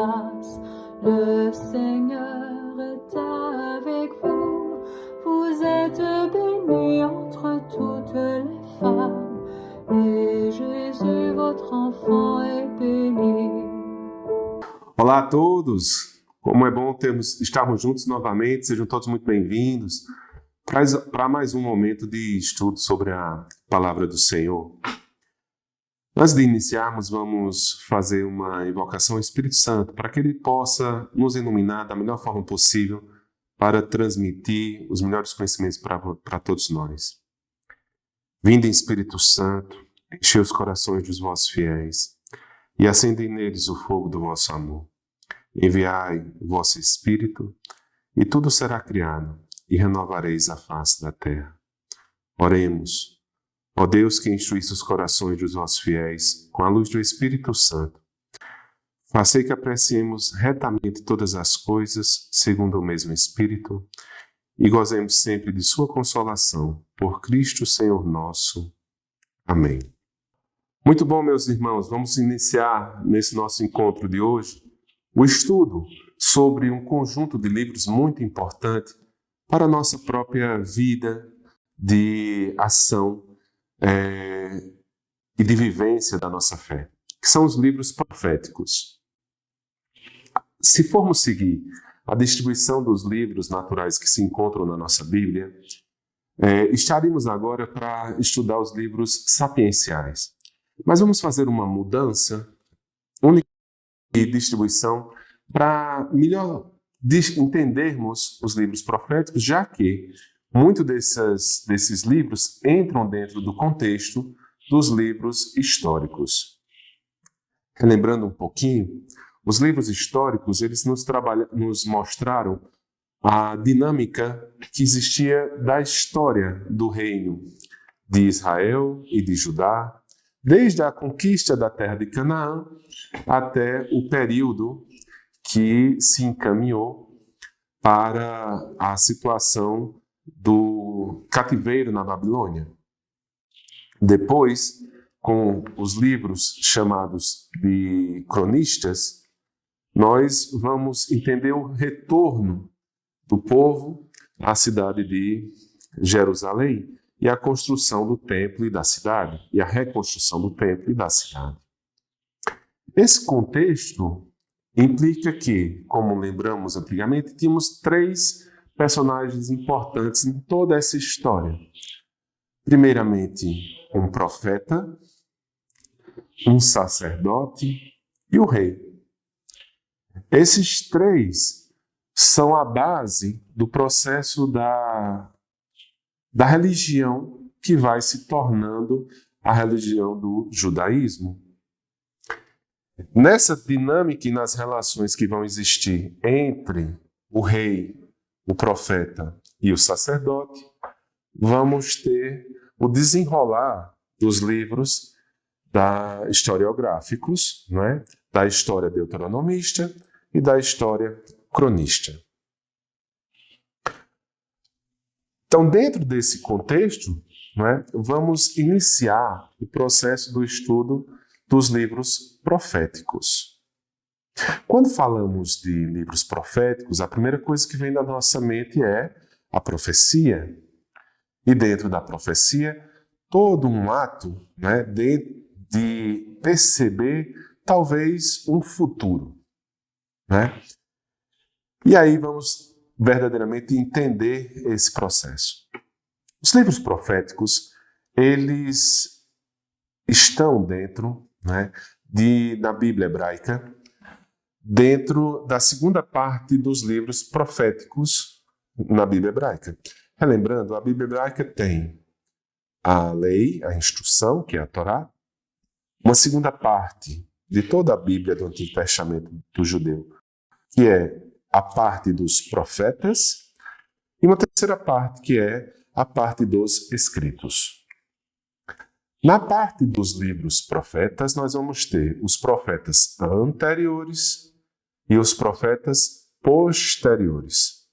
grâce. Le Seigneur est avec vous. Vous êtes bénie entre toutes les femmes, et Jésus, votre enfant, est béni. Olá a todos! Como é bom estarmos juntos novamente, sejam todos muito bem-vindos para mais um momento de estudo sobre a Palavra do Senhor. Antes de iniciarmos, vamos fazer uma invocação ao Espírito Santo para que Ele possa nos iluminar da melhor forma possível para transmitir os melhores conhecimentos para todos nós. Vinde, Espírito Santo, enchei os corações dos vossos fiéis e acendei neles o fogo do vosso amor. Enviai o vosso Espírito, e tudo será criado, e renovareis a face da terra. Oremos. Ó Deus, que instruísse os corações dos vossos fiéis com a luz do Espírito Santo, façai que apreciemos retamente todas as coisas segundo o mesmo Espírito e gozemos sempre de sua consolação, por Cristo Senhor nosso. Amém. Muito bom, meus irmãos, vamos iniciar nesse nosso encontro de hoje o estudo sobre um conjunto de livros muito importante para a nossa própria vida de ação e de vivência da nossa fé, que são os livros proféticos. Se formos seguir a distribuição dos livros naturais que se encontram na nossa Bíblia, estaremos agora para estudar os livros sapienciais. Mas vamos fazer uma mudança única de distribuição para melhor entendermos os livros proféticos, já que muitos desses livros entram dentro do contexto dos livros históricos. Relembrando um pouquinho, os livros históricos eles nos mostraram a dinâmica que existia da história do reino de Israel e de Judá, desde a conquista da terra de Canaã até o período que se encaminhou para a situação do cativeiro na Babilônia. Depois, com os livros chamados de cronistas, nós vamos entender o retorno do povo à cidade de Jerusalém e a construção do templo e da cidade, e a reconstrução do templo e da cidade. Esse contexto implica que, como lembramos antigamente, tínhamos três personagens importantes em toda essa história. Primeiramente, um profeta, um sacerdote e o rei. Esses três são a base do processo da religião que vai se tornando a religião do judaísmo. Nessa dinâmica e nas relações que vão existir entre o rei, o profeta e o sacerdote, vamos ter o desenrolar dos livros historiográficos, né? Da história deuteronomista e da história cronista. Então, dentro desse contexto, né, vamos iniciar o processo do estudo dos livros proféticos. Quando falamos de livros proféticos, a primeira coisa que vem da nossa mente é a profecia. E dentro da profecia, todo um ato, né, de perceber talvez um futuro. Né? E aí vamos verdadeiramente entender esse processo. Os livros proféticos, eles estão dentro, né, na Bíblia hebraica, dentro da segunda parte dos livros proféticos na Bíblia hebraica. Relembrando, a Bíblia hebraica tem a lei, a instrução, que é a Torá, uma segunda parte de toda a Bíblia do Antigo Testamento do judeu, que é a parte dos profetas, e uma terceira parte, que é a parte dos escritos. Na parte dos livros profetas, nós vamos ter os profetas anteriores e os profetas posteriores.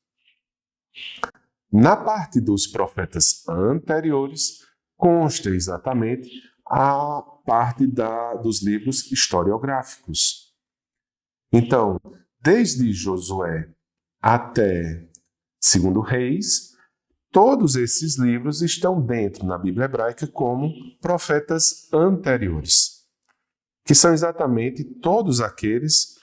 Na parte dos profetas anteriores, consta exatamente a parte dos livros historiográficos. Então, desde Josué até 2 Reis, todos esses livros estão dentro, na Bíblia hebraica, como profetas anteriores, que são exatamente todos aqueles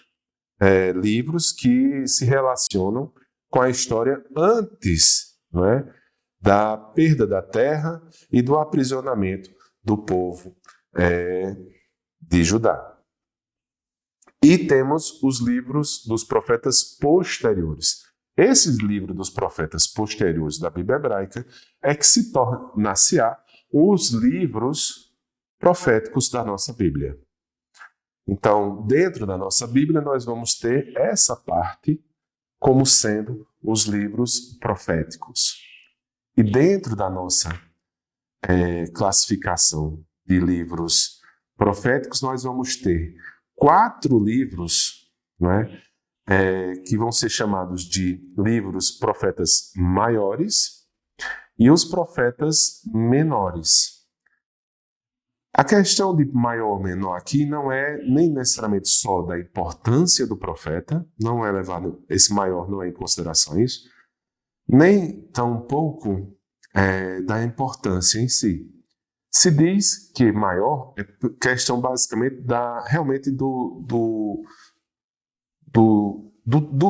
livros que se relacionam com a história antes, não é, da perda da terra e do aprisionamento do povo de Judá. E temos os livros dos profetas posteriores. Esses livros dos profetas posteriores da Bíblia hebraica é que se tornar-se-á os livros proféticos da nossa Bíblia. Então, dentro da nossa Bíblia, nós vamos ter essa parte como sendo os livros proféticos. E dentro da nossa classificação de livros proféticos, nós vamos ter 4 livros, não é, que vão ser chamados de livros profetas maiores e os profetas menores. A questão de maior ou menor aqui não é nem necessariamente só da importância do profeta, não é levado, esse maior não é em consideração isso, nem tampouco da importância em si. Se diz que maior é questão basicamente realmente do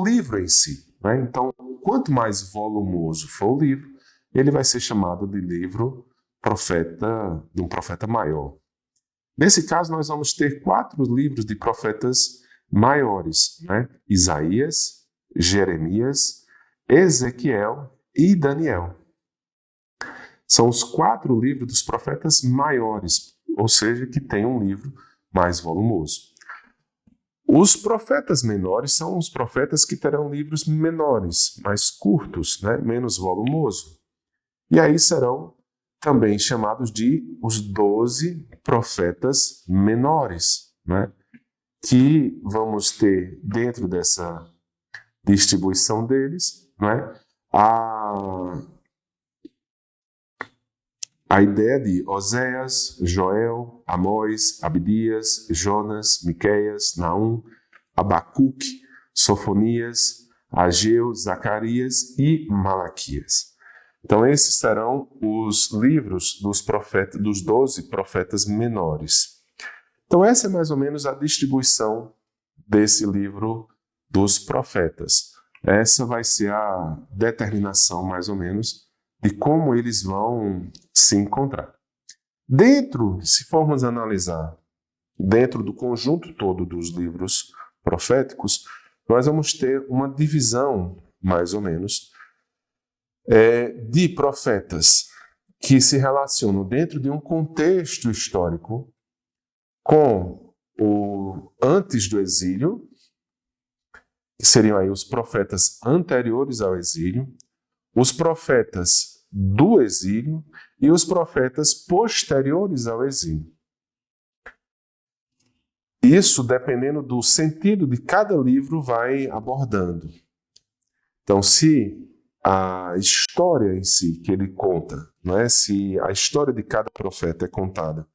livro em si, né? Então, quanto mais volumoso for o livro, ele vai ser chamado de livro de um profeta maior. Nesse caso, nós vamos ter 4 livros de profetas maiores, né? Isaías, Jeremias, Ezequiel e Daniel. São os 4 livros dos profetas maiores, ou seja, que tem um livro mais volumoso. Os profetas menores são os profetas que terão livros menores, mais curtos, né? Menos volumoso. E aí serão também chamados de os 12 profetas menores, né? Que vamos ter dentro dessa distribuição deles, né? A ideia de Oséias, Joel, Amós, Abdias, Jonas, Miqueias, Naum, Abacuque, Sofonias, Ageu, Zacarias e Malaquias. Então, esses serão os livros dos 12 profetas menores. Então, essa é mais ou menos a distribuição desse livro dos profetas. Essa vai ser a determinação, mais ou menos, de como eles vão se encontrar. Se formos analisar dentro do conjunto todo dos livros proféticos, nós vamos ter uma divisão, mais ou menos, de profetas que se relacionam dentro de um contexto histórico com o antes do exílio, que seriam aí os profetas anteriores ao exílio, os profetas do exílio e os profetas posteriores ao exílio. Isso, dependendo do sentido de cada livro, vai abordando. Então, se a história em si que ele conta, não é? Se a história de cada profeta é contada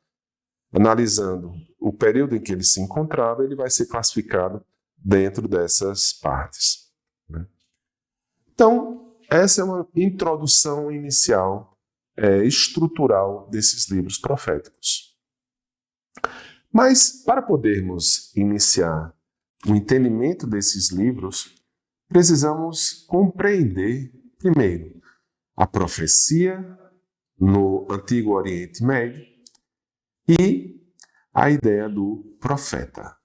analisando o período em que ele se encontrava, ele vai ser classificado dentro dessas partes, né? Então, essa é uma introdução inicial, estrutural desses livros proféticos. Mas, para podermos iniciar o entendimento desses livros, precisamos compreender, primeiro, a profecia no Antigo Oriente Médio e a ideia do profeta.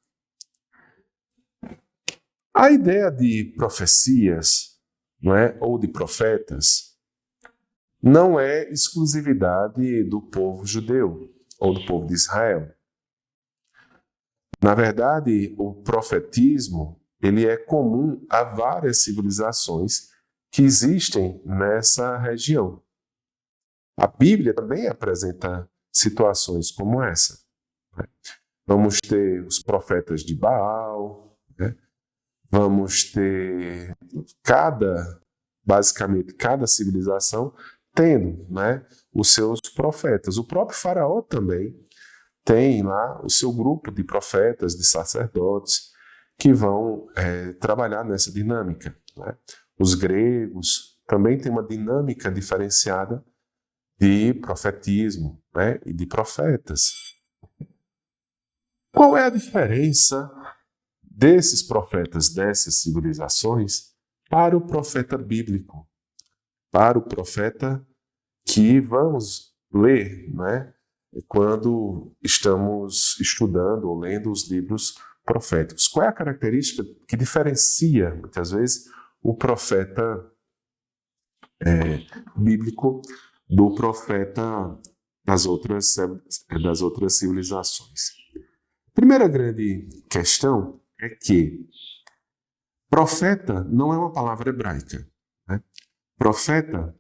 A ideia de profecias, não é, ou de profetas, não é exclusividade do povo judeu ou do povo de Israel. Na verdade, o profetismo ele é comum a várias civilizações que existem nessa região. A Bíblia também apresenta situações como essa, né? Vamos ter os profetas de Baal, né? Vamos ter basicamente cada civilização tendo, né, os seus profetas. O próprio Faraó também tem lá o seu grupo de profetas, de sacerdotes, que vão trabalhar nessa dinâmica, né? Os gregos também têm uma dinâmica diferenciada de profetismo, né? E de profetas. Qual é a diferença desses profetas, dessas civilizações, para o profeta bíblico? Para o profeta que vamos ler, né, quando estamos estudando ou lendo os livros proféticos. Qual é a característica que diferencia, muitas vezes, o profeta bíblico do profeta das outras civilizações? Primeira grande questão é que profeta não é uma palavra hebraica, né? Profeta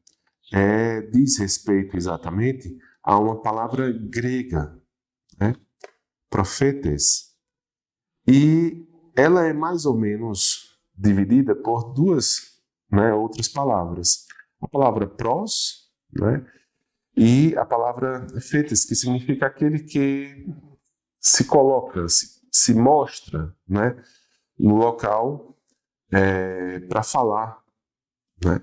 diz respeito exatamente a uma palavra grega, né? Profetes. E ela é mais ou menos dividida por duas, né, outras palavras. A palavra pros, né, e a palavra fetes, que significa aquele que se coloca, se mostra, né, no local para falar, né?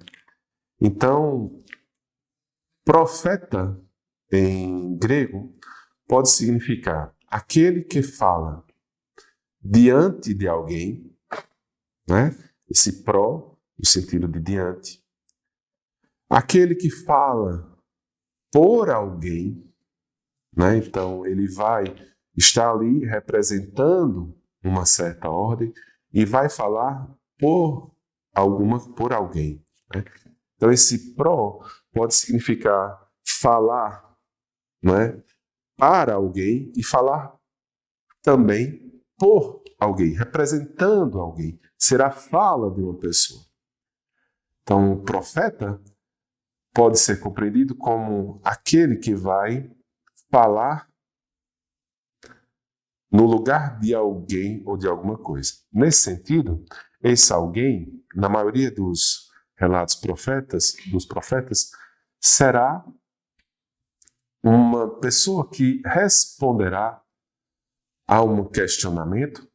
Então, profeta em grego pode significar aquele que fala diante de alguém, né? Esse pró, no sentido de diante. Aquele que fala por alguém, né? Então ele vai estar ali representando uma certa ordem e vai falar por alguém, né? Então esse pró pode significar falar, né, para alguém e falar também por alguém, representando alguém. Será a fala de uma pessoa. Então o profeta pode ser compreendido como aquele que vai falar no lugar de alguém ou de alguma coisa. Nesse sentido, esse alguém, na maioria dos relatos dos profetas, será uma pessoa que responderá a um questionamento,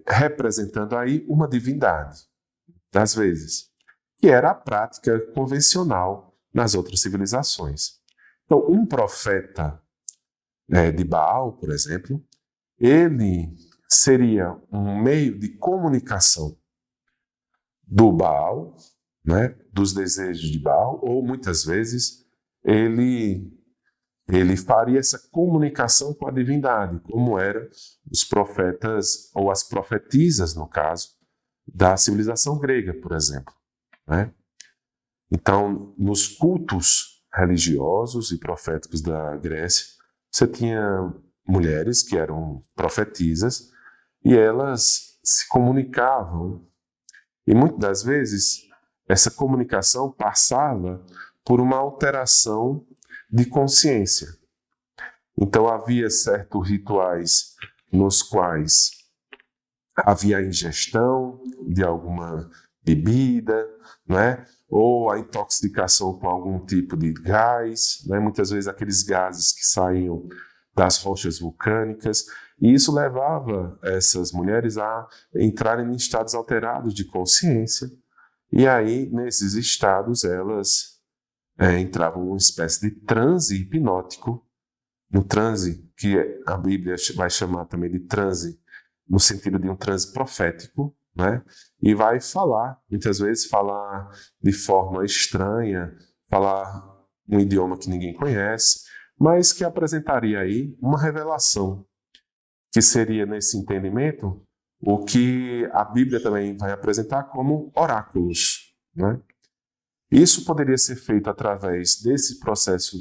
representando aí uma divindade, às vezes, que era a prática convencional nas outras civilizações. Então, um profeta de Baal, por exemplo, ele seria um meio de comunicação do Baal, né, dos desejos de Baal, ou muitas vezes ele faria essa comunicação com a divindade, como eram os profetas, ou as profetisas, no caso, da civilização grega, por exemplo, né? Então, nos cultos religiosos e proféticos da Grécia, você tinha mulheres que eram profetisas e elas se comunicavam. E muitas das vezes, essa comunicação passava por uma alteração de consciência. Então, havia certos rituais nos quais havia a ingestão de alguma bebida, né? Ou a intoxicação com algum tipo de gás, né? Muitas vezes aqueles gases que saíam das rochas vulcânicas, e isso levava essas mulheres a entrarem em estados alterados de consciência, e aí, nesses estados, elas entravam numa espécie de transe hipnótico, no transe que a Bíblia vai chamar também de transe, no sentido de um transe profético, né? E vai falar, muitas vezes falar de forma estranha, falar um idioma que ninguém conhece, mas que apresentaria aí uma revelação, que seria, nesse entendimento, o que a Bíblia também vai apresentar como oráculos, né? Isso poderia ser feito através desse processo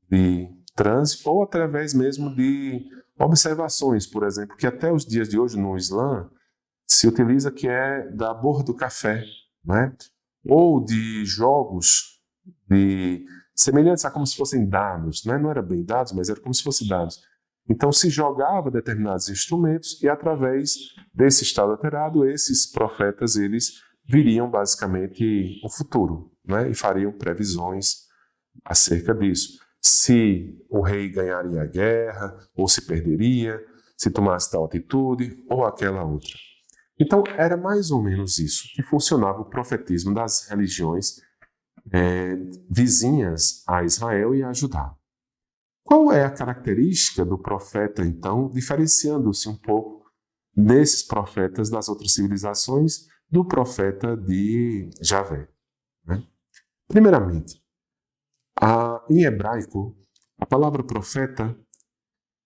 de transe ou através mesmo de observações, por exemplo, que até os dias de hoje no Islã se utiliza, que é da borra do café, né? Ou de jogos semelhantes a como se fossem dados, né? Não era bem dados, mas era como se fossem dados. Então se jogava determinados instrumentos e através desse estado alterado, esses profetas, eles viriam basicamente o futuro, né? E fariam previsões acerca disso. Se o rei ganharia a guerra ou se perderia, se tomasse tal atitude ou aquela outra. Então, era mais ou menos isso que funcionava o profetismo das religiões vizinhas a Israel e a Judá. Qual é a característica do profeta, então, diferenciando-se um pouco desses profetas das outras civilizações do profeta de Javé? Né? Primeiramente, em hebraico, a palavra profeta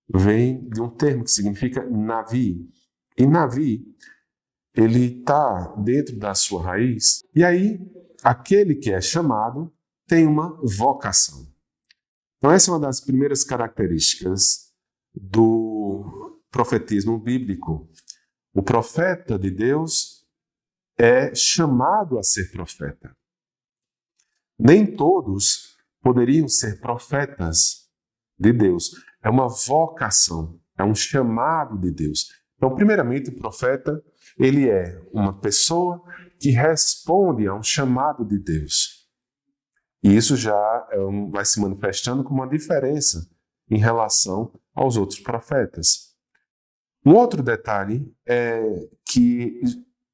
vem de um termo que significa navi. E navi, ele está dentro da sua raiz, e aí aquele que é chamado tem uma vocação. Então essa é uma das primeiras características do profetismo bíblico. O profeta de Deus é chamado a ser profeta. Nem todos poderiam ser profetas de Deus. É uma vocação, é um chamado de Deus. Então, primeiramente, o profeta, ele é uma pessoa que responde a um chamado de Deus. E isso já vai se manifestando como uma diferença em relação aos outros profetas. Um outro detalhe é que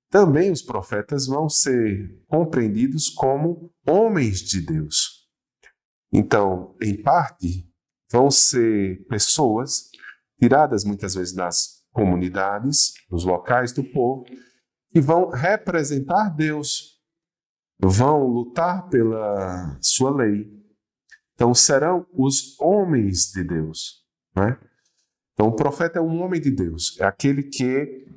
também os profetas vão ser compreendidos como homens de Deus. Então, em parte, vão ser pessoas tiradas muitas vezes das comunidades, dos locais do povo, que vão representar Deus, vão lutar pela sua lei. Então, serão os homens de Deus, né? Então, o profeta é um homem de Deus, é aquele que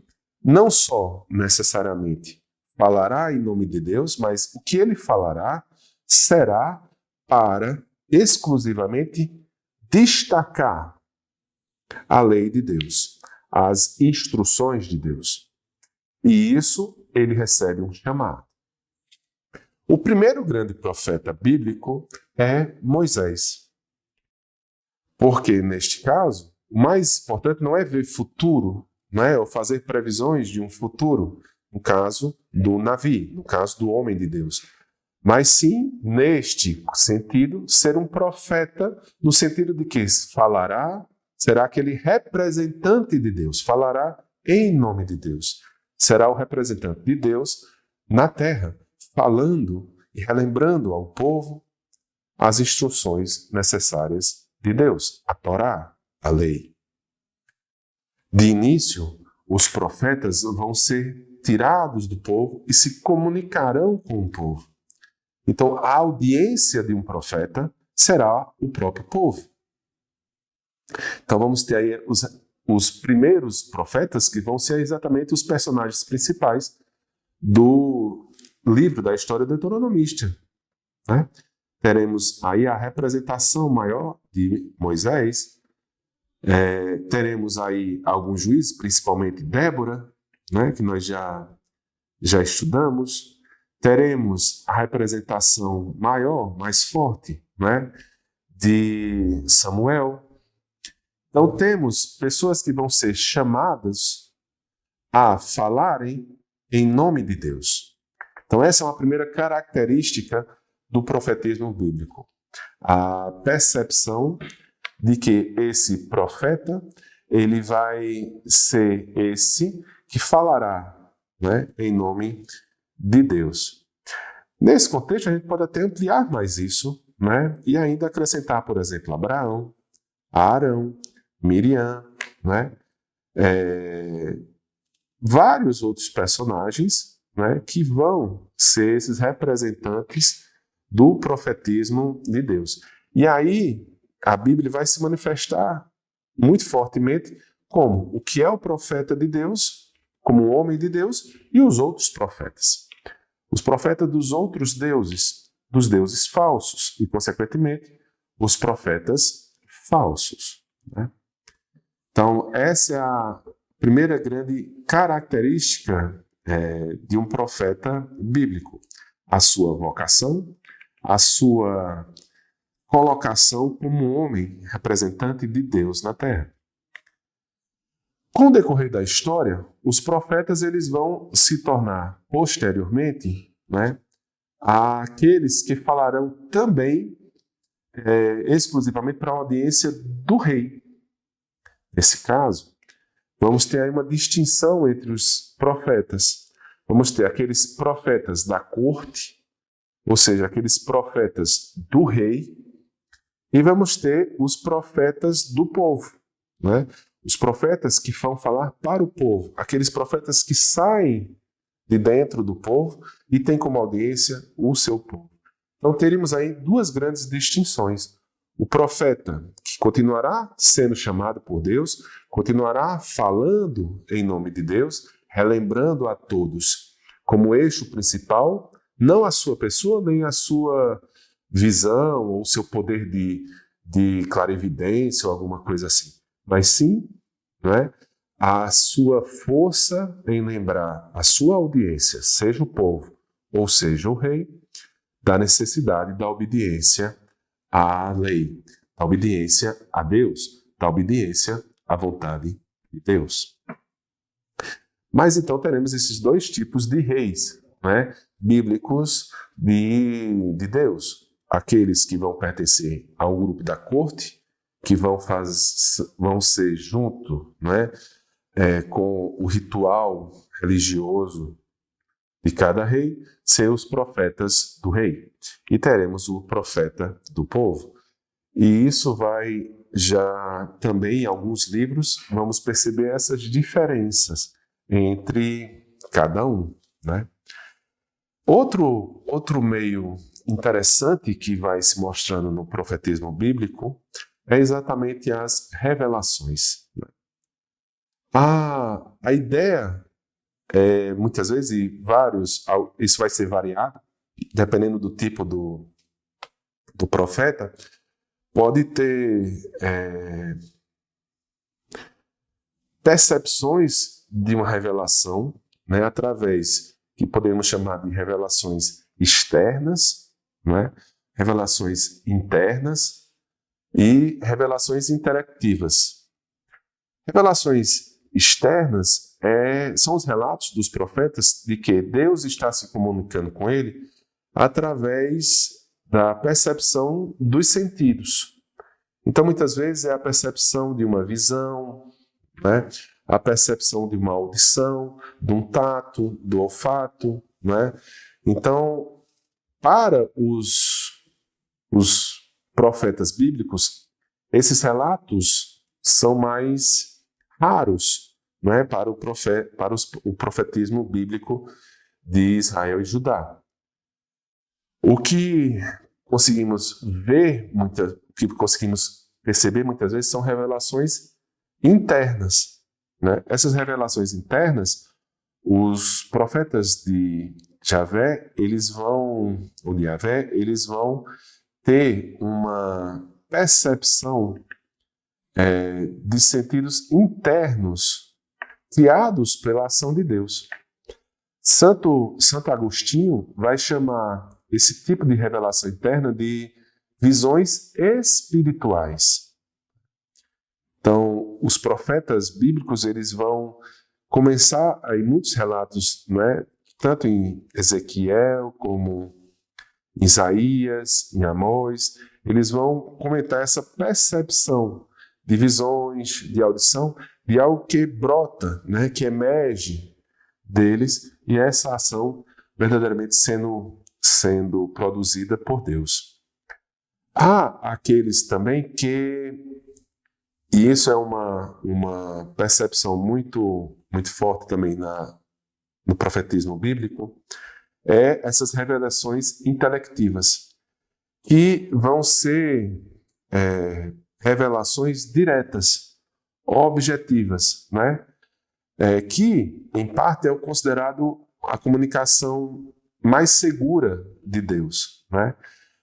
não só necessariamente falará em nome de Deus, mas o que ele falará será para exclusivamente destacar a lei de Deus, as instruções de Deus. E isso ele recebe um chamado. O primeiro grande profeta bíblico é Moisés. Porque, neste caso, o mais importante não é ver futuro, não é? Ou fazer previsões de um futuro, no caso do Navi, no caso do homem de Deus. Mas sim, neste sentido, ser um profeta, no sentido de que falará, será aquele representante de Deus, falará em nome de Deus. Será o representante de Deus na terra, falando e relembrando ao povo as instruções necessárias de Deus, a Torá, a lei. De início, os profetas vão ser tirados do povo e se comunicarão com o povo. Então, a audiência de um profeta será o próprio povo. Então, vamos ter aí os primeiros profetas que vão ser exatamente os personagens principais do livro da história deuteronomista, né? Teremos aí a representação maior de Moisés, teremos aí alguns juízes, principalmente Débora, né, que nós já estudamos. Teremos a representação maior, mais forte, né, de Samuel. Então temos pessoas que vão ser chamadas a falarem em nome de Deus. Então essa é uma primeira característica do profetismo bíblico. A percepção de que esse profeta, ele vai ser esse que falará, né, em nome de Deus. Nesse contexto, a gente pode até ampliar mais isso, né, e ainda acrescentar, por exemplo, Abraão, Arão, Miriam, né, vários outros personagens, né, que vão ser esses representantes do profetismo de Deus. E aí, a Bíblia vai se manifestar muito fortemente como o que é o profeta de Deus, como o homem de Deus, e os outros profetas. Os profetas dos outros deuses, dos deuses falsos, e, consequentemente, os profetas falsos, né? Então, essa é a primeira grande característica de um profeta bíblico. A sua vocação, a sua colocação como um homem representante de Deus na terra. Com o decorrer da história, os profetas eles vão se tornar posteriormente, né, aqueles que falarão também exclusivamente para a audiência do rei. Nesse caso, vamos ter aí uma distinção entre os profetas. Vamos ter aqueles profetas da corte, ou seja, aqueles profetas do rei, e vamos ter os profetas do povo, né? Os profetas que vão falar para o povo, aqueles profetas que saem de dentro do povo e têm como audiência o seu povo. Então teríamos aí duas grandes distinções. O profeta que continuará sendo chamado por Deus, continuará falando em nome de Deus, relembrando a todos como eixo principal, não a sua pessoa, nem a sua visão ou seu poder de clarividência ou alguma coisa assim, mas sim, né, a sua força em lembrar a sua audiência, seja o povo ou seja o rei, da necessidade da obediência à lei, da obediência a Deus, da obediência à vontade de Deus. Mas então teremos esses dois tipos de reis, né, bíblicos de Deus. Aqueles que vão pertencer ao grupo da corte, que vão ser junto, né, com o ritual religioso de cada rei, ser os profetas do rei. E teremos o profeta do povo. E isso vai já também em alguns livros, vamos perceber essas diferenças entre cada um, né? Outro meio interessante que vai se mostrando no profetismo bíblico é exatamente as revelações. A ideia, muitas vezes, e isso vai ser variado, dependendo do tipo do profeta, pode ter percepções de uma revelação, né, através que podemos chamar de revelações externas, né, revelações internas e revelações interactivas. Revelações externas são os relatos dos profetas de que Deus está se comunicando com ele através da percepção dos sentidos. Então, muitas vezes, é a percepção de uma visão, né? A percepção de uma audição, de um tato, do olfato, né? Então, para os profetas bíblicos, esses relatos são mais raros, né? Para o profetismo bíblico de Israel e Judá. O que conseguimos ver, o que conseguimos perceber muitas vezes são revelações internas, né? Essas revelações internas, os profetas de Javé, eles vão ter uma percepção de sentidos internos criados pela ação de Deus. Santo Agostinho vai chamar esse tipo de revelação interna de visões espirituais. Então, os profetas bíblicos, eles vão começar, aí muitos relatos, né, tanto em Ezequiel como em Isaías, em Amós, eles vão comentar essa percepção de visões, de audição, de algo que brota, né, que emerge deles, e essa ação verdadeiramente sendo produzida por Deus. Há aqueles também e isso é uma percepção muito, muito forte também no profetismo bíblico, essas revelações intelectivas, que vão ser revelações diretas, objetivas, né? Que, em parte, é considerado a comunicação mais segura de Deus, né?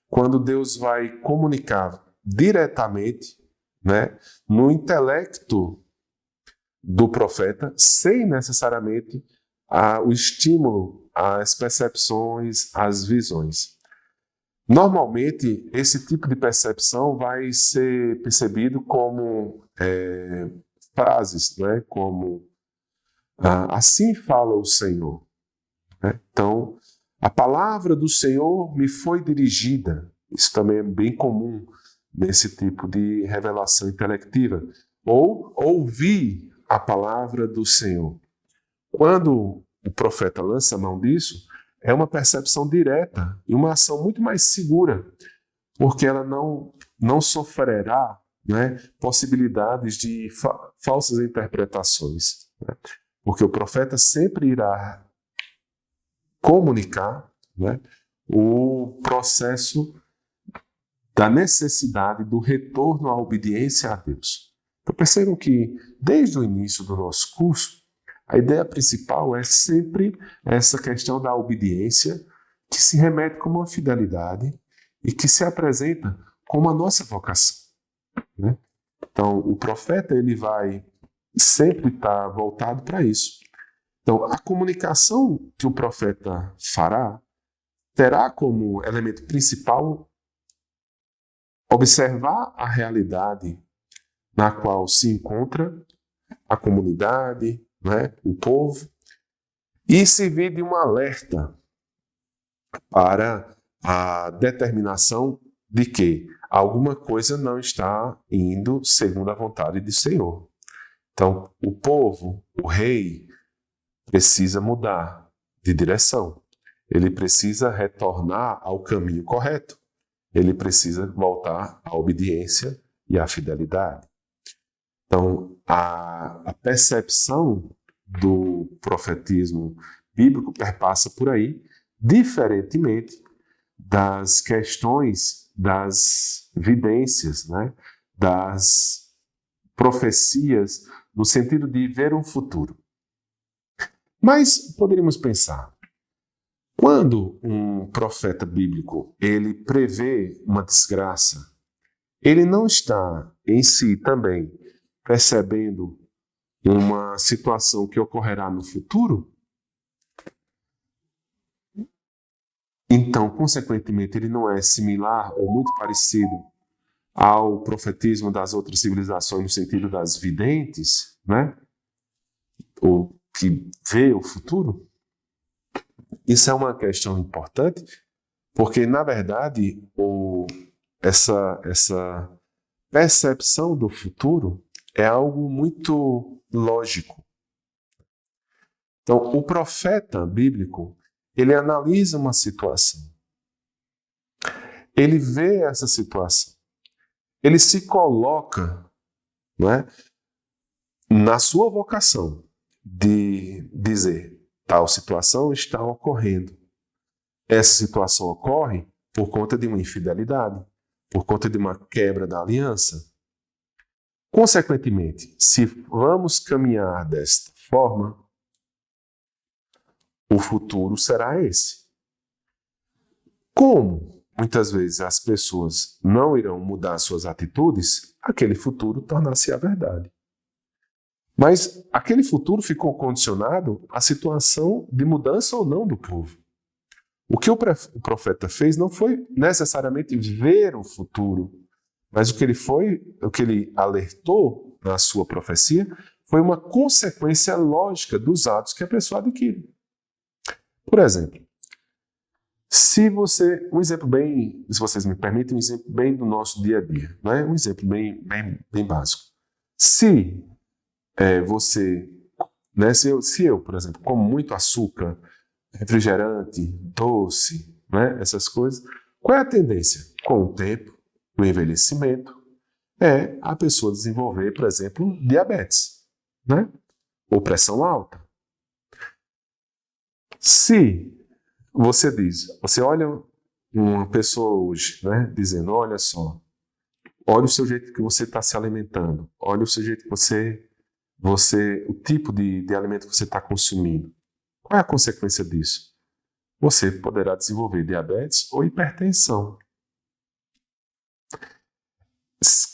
Quando Deus vai comunicar diretamente, né, no intelecto do profeta, sem necessariamente o estímulo às percepções, às visões. Normalmente, esse tipo de percepção vai ser percebido como frases, né, como assim fala o Senhor. Né? Então, a palavra do Senhor me foi dirigida. Isso também é bem comum nesse tipo de revelação intelectiva. Ou ouvi a palavra do Senhor. Quando o profeta lança a mão disso, é uma percepção direta e uma ação muito mais segura, porque ela não sofrerá, né, possibilidades de falsas interpretações. Né? Porque o profeta sempre irá comunicar, né, o processo da necessidade do retorno à obediência a Deus. Então percebam que, desde o início do nosso curso, a ideia principal é sempre essa questão da obediência, que se remete como uma fidelidade e que se apresenta como a nossa vocação. Né? Então, o profeta ele vai sempre estar voltado para isso. Então, a comunicação que o profeta fará terá como elemento principal observar a realidade na qual se encontra a comunidade, né, o povo, e servir de um alerta para a determinação de que alguma coisa não está indo segundo a vontade do Senhor. Então, o povo, o rei, precisa mudar de direção. Ele precisa retornar ao caminho correto. Ele precisa voltar à obediência e à fidelidade. Então, a percepção do profetismo bíblico perpassa por aí, diferentemente das questões das vidências, né? Das profecias, no sentido de ver um futuro. Mas poderíamos pensar, quando um profeta bíblico ele prevê uma desgraça, ele não está em si também percebendo uma situação que ocorrerá no futuro? Então, consequentemente, ele não é similar ou muito parecido ao profetismo das outras civilizações no sentido das videntes, né? Ou que vê o futuro? Isso é uma questão importante, porque, na verdade, essa percepção do futuro é algo muito lógico. Então, o profeta bíblico, ele analisa uma situação. Ele vê essa situação. Ele se coloca, não é, na sua vocação de dizer, tal situação está ocorrendo. Essa situação ocorre por conta de uma infidelidade, por conta de uma quebra da aliança. Consequentemente, se vamos caminhar desta forma, o futuro será esse. Como muitas vezes as pessoas não irão mudar suas atitudes, aquele futuro tornar-se a verdade. Mas aquele futuro ficou condicionado à situação de mudança ou não do povo. O que o profeta fez não foi necessariamente ver o futuro, mas o que ele alertou na sua profecia foi uma consequência lógica dos atos que a pessoa adquire. Por exemplo, se vocês me permitem, um exemplo bem do nosso dia a dia, né? Um exemplo bem básico. Se eu, por exemplo, como muito açúcar, refrigerante, doce, né? Essas coisas, qual é a tendência? Com o tempo, o envelhecimento, é a pessoa desenvolver, por exemplo, diabetes, né? Ou pressão alta. Se você olha uma pessoa hoje, né, dizendo, olha o seu jeito que você está se alimentando, olha o seu jeito que o tipo de alimento que você está consumindo. Qual é a consequência disso? Você poderá desenvolver diabetes ou hipertensão.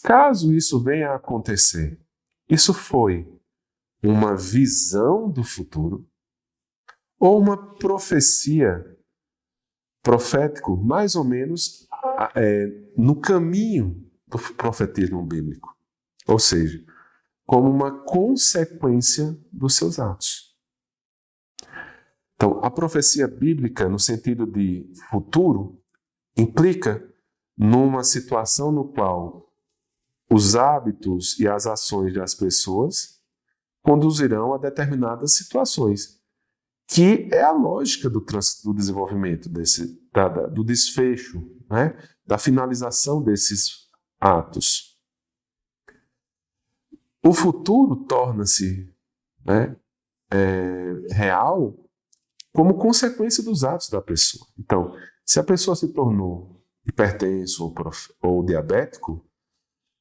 Caso isso venha a acontecer, isso foi uma visão do futuro ou uma profecia profético, mais ou menos no caminho do profetismo bíblico. Ou seja, como uma consequência dos seus atos. Então, a profecia bíblica, no sentido de futuro, implica numa situação no qual os hábitos e as ações das pessoas conduzirão a determinadas situações, que é a lógica do desenvolvimento, do desfecho, né? Da finalização desses atos. O futuro torna-se, né, real como consequência dos atos da pessoa. Então, se a pessoa se tornou hipertenso ou diabético,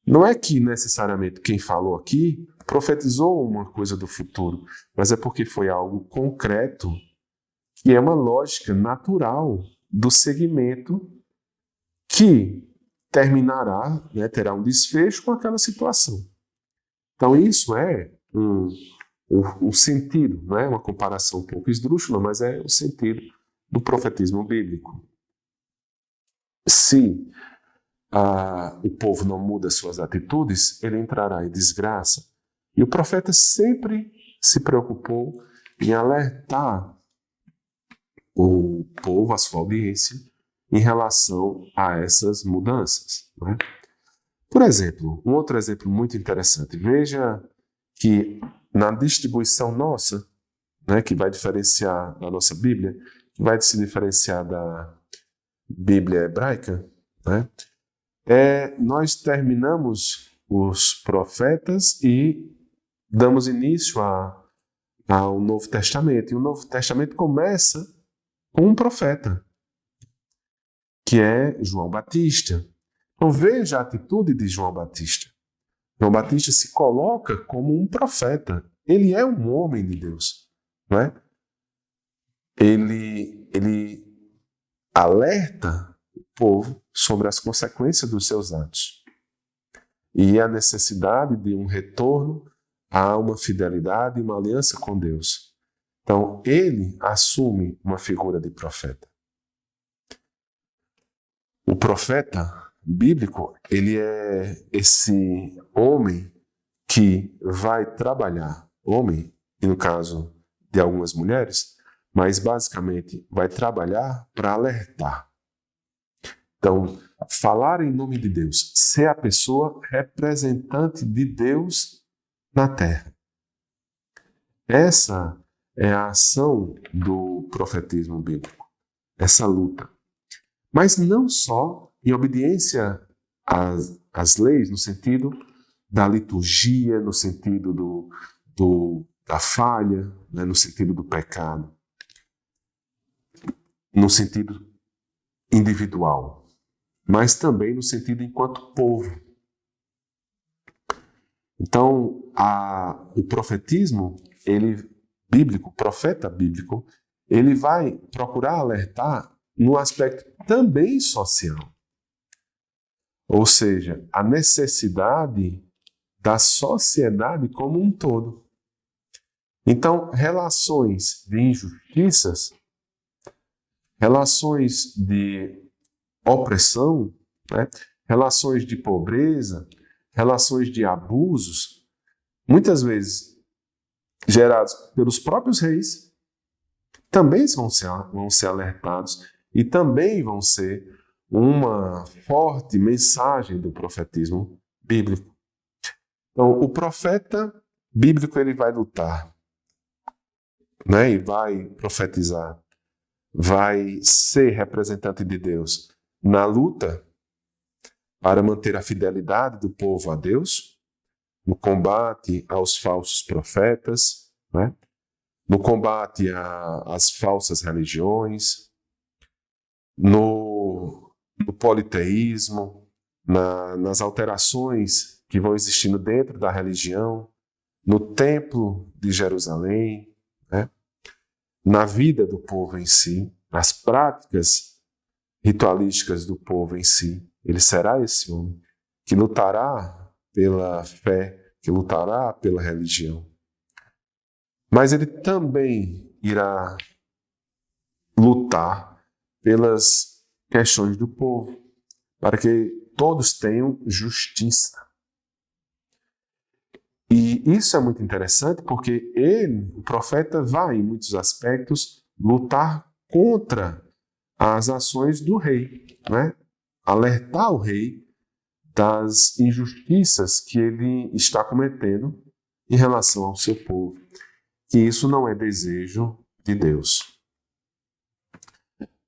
não é que necessariamente quem falou aqui profetizou uma coisa do futuro, mas é porque foi algo concreto, que é uma lógica natural do segmento que terminará, né, terá um desfecho com aquela situação. Então isso é o sentido, não é uma comparação um pouco esdrúxula, mas é o sentido do profetismo bíblico. Se o povo não muda suas atitudes, ele entrará em desgraça. E o profeta sempre se preocupou em alertar o povo, a sua audiência, em relação a essas mudanças, né? Por exemplo, um outro exemplo muito interessante. Veja que na distribuição nossa, né, que vai diferenciar da nossa Bíblia, que vai se diferenciar da Bíblia hebraica, né, nós terminamos os profetas e damos início ao Novo Testamento. E o Novo Testamento começa com um profeta, que é João Batista. Então veja a atitude de João Batista. João Batista se coloca como um profeta. Ele é um homem de Deus, não é? Ele alerta o povo sobre as consequências dos seus atos e a necessidade de um retorno a uma fidelidade e uma aliança com Deus. Então, ele assume uma figura de profeta. O profeta bíblico, ele é esse homem que vai trabalhar, homem, e no caso de algumas mulheres, mas basicamente vai trabalhar para alertar. Então, falar em nome de Deus, ser a pessoa representante de Deus na terra. Essa é a ação do profetismo bíblico, essa luta. Mas não só em obediência às leis, no sentido da liturgia, no sentido da falha, né, no sentido do pecado, no sentido individual, mas também no sentido enquanto povo. Então, o profetismo, bíblico, o profeta bíblico, ele vai procurar alertar no aspecto também social. Ou seja, a necessidade da sociedade como um todo. Então, relações de injustiças, relações de opressão, né? Relações de pobreza, relações de abusos, muitas vezes gerados pelos próprios reis, também vão ser alertados e também vão ser uma forte mensagem do profetismo bíblico. Então, o profeta bíblico, ele vai lutar, né? E vai profetizar, vai ser representante de Deus na luta para manter a fidelidade do povo a Deus, no combate aos falsos profetas, né? No combate às falsas religiões, no politeísmo, nas alterações que vão existindo dentro da religião, no templo de Jerusalém, né? Na vida do povo em si, nas práticas ritualísticas do povo em si. Ele será esse homem que lutará pela fé, que lutará pela religião. Mas ele também irá lutar pelas questões do povo, para que todos tenham justiça. E isso é muito interessante porque ele, o profeta, vai, em muitos aspectos, lutar contra as ações do rei, né? Alertar o rei das injustiças que ele está cometendo em relação ao seu povo, que isso não é desejo de Deus.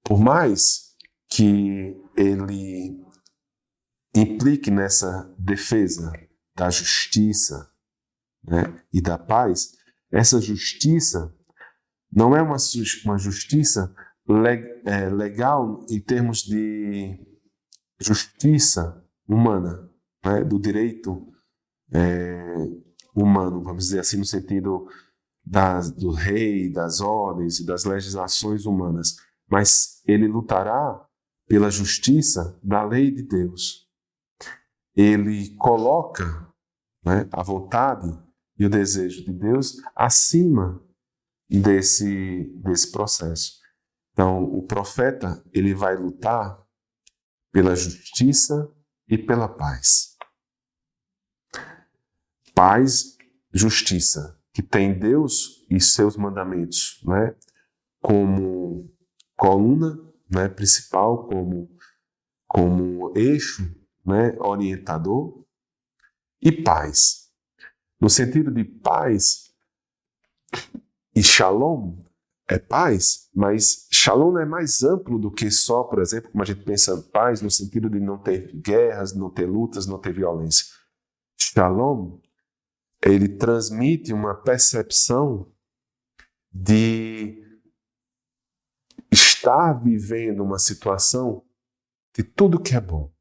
Por mais que ele implique nessa defesa da justiça, né, e da paz, essa justiça não é uma justiça legal em termos de justiça humana, né, do direito humano, vamos dizer assim, no sentido do rei, das ordens e das legislações humanas, mas ele lutará pela justiça da lei de Deus. Ele coloca, né, a vontade e o desejo de Deus acima desse processo. Então, o profeta, ele vai lutar pela justiça e pela paz. Paz, justiça, que tem Deus e seus mandamentos, né, como coluna, né, principal, como eixo, né, orientador, e paz. No sentido de paz, e shalom é paz, mas shalom é mais amplo do que só, por exemplo, como a gente pensa paz no sentido de não ter guerras, não ter lutas, não ter violência. Shalom, ele transmite uma percepção de estar vivendo uma situação de tudo que é bom.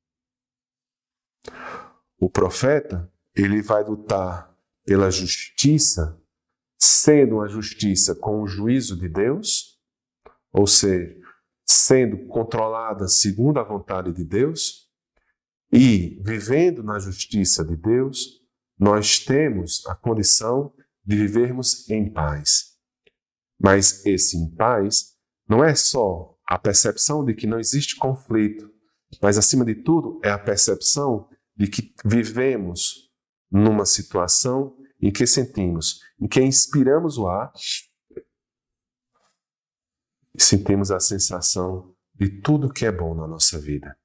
O profeta, ele vai lutar pela justiça, sendo uma justiça com o juízo de Deus, ou seja, sendo controlada segundo a vontade de Deus, e vivendo na justiça de Deus, nós temos a condição de vivermos em paz. Mas esse em paz não é só a percepção de que não existe conflito, mas, acima de tudo, é a percepção de que vivemos numa situação em que sentimos, em que inspiramos o ar e sentimos a sensação de tudo que é bom na nossa vida.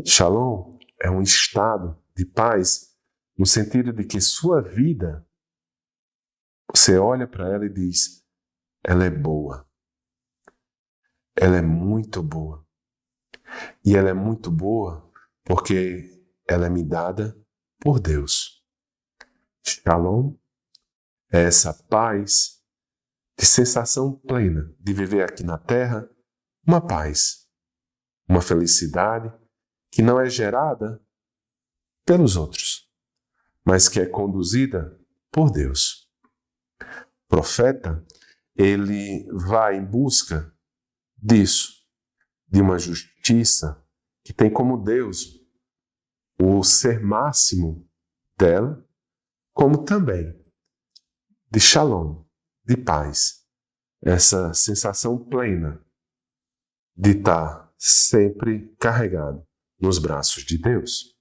Shalom é um estado de paz no sentido de que sua vida, você olha para ela e diz, ela é boa. Ela é muito boa. E ela é muito boa porque ela é me dada por Deus. Shalom é essa paz de sensação plena de viver aqui na terra, uma paz, uma felicidade que não é gerada pelos outros, mas que é conduzida por Deus. O profeta, ele vai em busca disso, de uma justiça que tem como Deus o ser máximo dela, como também de shalom, de paz, essa sensação plena de estar sempre carregado nos braços de Deus.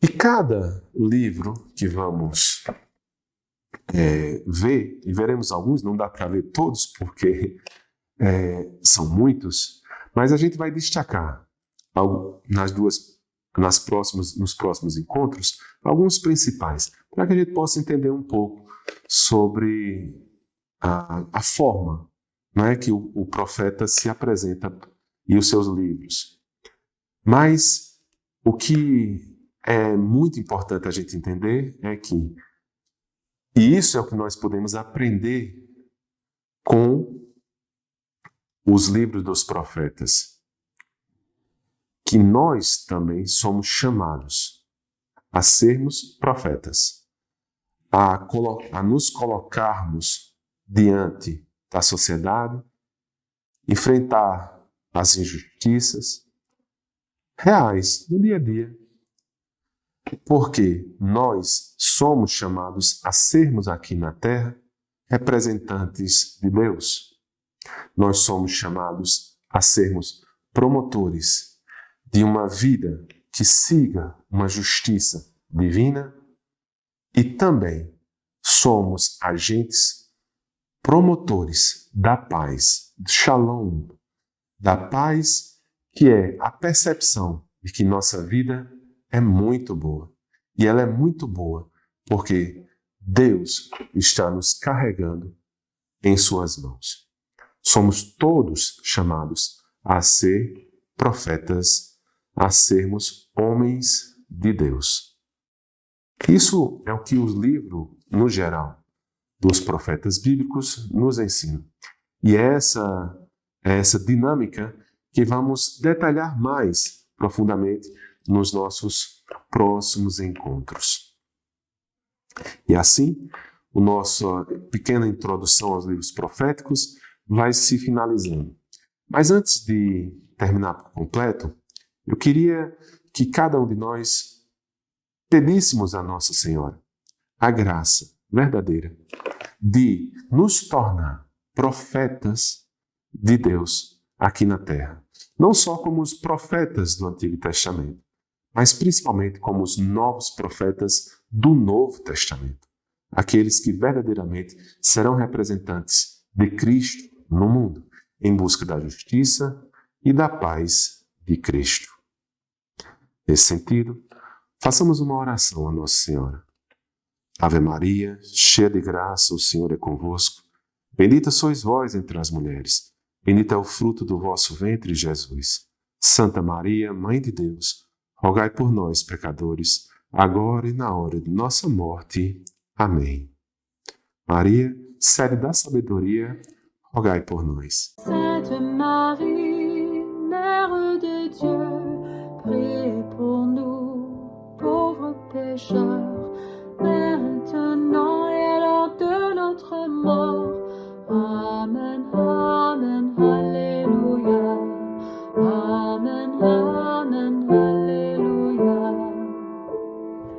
E cada livro que vamos ver, e veremos alguns, não dá para ver todos porque são muitos, mas a gente vai destacar nos próximos encontros alguns principais, para que a gente possa entender um pouco sobre a forma, não é, que o profeta se apresenta e os seus livros. Mas o que é muito importante a gente entender é que, e isso é o que nós podemos aprender com os livros dos profetas, que nós também somos chamados a sermos profetas, a nos colocarmos diante da sociedade, enfrentar as injustiças reais do dia a dia, porque nós somos chamados a sermos aqui na terra representantes de Deus. Nós somos chamados a sermos promotores de uma vida que siga uma justiça divina e também somos agentes promotores da paz, do shalom, da paz que é a percepção de que nossa vida é muito boa E ela é muito boa, porque Deus está nos carregando em suas mãos. Somos todos chamados a ser profetas, a sermos homens de Deus. Isso é o que o livro, no geral, dos profetas bíblicos nos ensina. E é essa dinâmica que vamos detalhar mais profundamente nos nossos próximos encontros. E assim, a nossa pequena introdução aos livros proféticos vai se finalizando. Mas antes de terminar por completo, eu queria que cada um de nós pedíssemos a Nossa Senhora a graça verdadeira de nos tornar profetas de Deus aqui na Terra. Não só como os profetas do Antigo Testamento, mas principalmente como os novos profetas do Novo Testamento. Aqueles que verdadeiramente serão representantes de Cristo no mundo, em busca da justiça e da paz de Cristo. Nesse sentido, façamos uma oração a Nossa Senhora. Ave Maria, cheia de graça, o Senhor é convosco. Bendita sois vós entre as mulheres. Bendito é o fruto do vosso ventre, Jesus. Santa Maria, Mãe de Deus, rogai por nós, pecadores, agora e na hora de nossa morte. Amém. Maria, sede da sabedoria, rogai por nós. Sainte Marie, Mère de Dieu, priez pour nous, pauvres pécheurs,